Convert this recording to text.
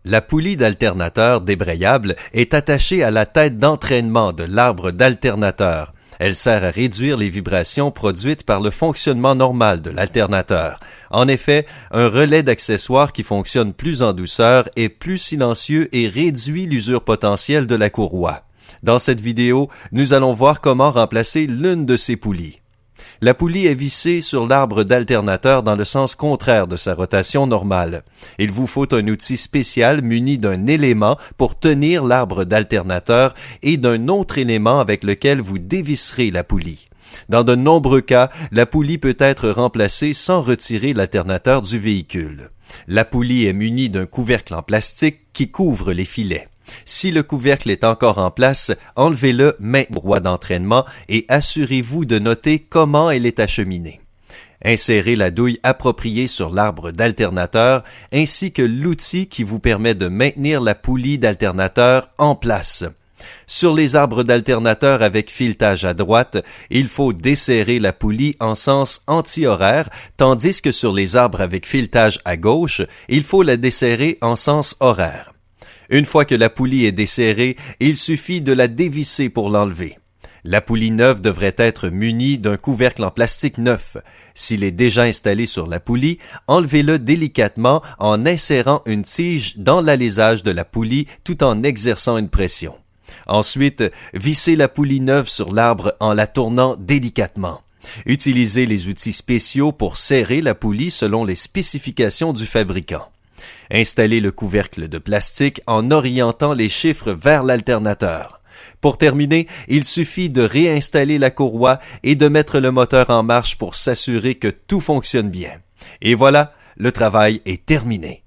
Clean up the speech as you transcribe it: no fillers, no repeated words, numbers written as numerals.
La poulie d'alternateur débrayable est attachée à la tête d'entraînement de l'arbre d'alternateur. Elle sert à réduire les vibrations produites par le fonctionnement normal de l'alternateur. En effet, un relais d'accessoires qui fonctionne plus en douceur est plus silencieux et réduit l'usure potentielle de la courroie. Dans cette vidéo, nous allons voir comment remplacer l'une de ces poulies. La poulie est vissée sur l'arbre d'alternateur dans le sens contraire de sa rotation normale. Il vous faut un outil spécial muni d'un élément pour tenir l'arbre d'alternateur et d'un autre élément avec lequel vous dévisserez la poulie. Dans de nombreux cas, la poulie peut être remplacée sans retirer l'alternateur du véhicule. La poulie est munie d'un couvercle en plastique qui couvre les filets. Si le couvercle est encore en place, enlevez-le maintenant au droit d'entraînement et assurez-vous de noter comment elle est acheminée. Insérez la douille appropriée sur l'arbre d'alternateur ainsi que l'outil qui vous permet de maintenir la poulie d'alternateur en place. Sur les arbres d'alternateur avec filetage à droite, il faut desserrer la poulie en sens anti-horaire, tandis que sur les arbres avec filetage à gauche, il faut la desserrer en sens horaire. Une fois que la poulie est desserrée, il suffit de la dévisser pour l'enlever. La poulie neuve devrait être munie d'un couvercle en plastique neuf. S'il est déjà installé sur la poulie, enlevez-le délicatement en insérant une tige dans l'alésage de la poulie tout en exerçant une pression. Ensuite, vissez la poulie neuve sur l'arbre en la tournant délicatement. Utilisez les outils spéciaux pour serrer la poulie selon les spécifications du fabricant. Installez le couvercle de plastique en orientant les chiffres vers l'alternateur. Pour terminer, il suffit de réinstaller la courroie et de mettre le moteur en marche pour s'assurer que tout fonctionne bien. Et voilà, le travail est terminé.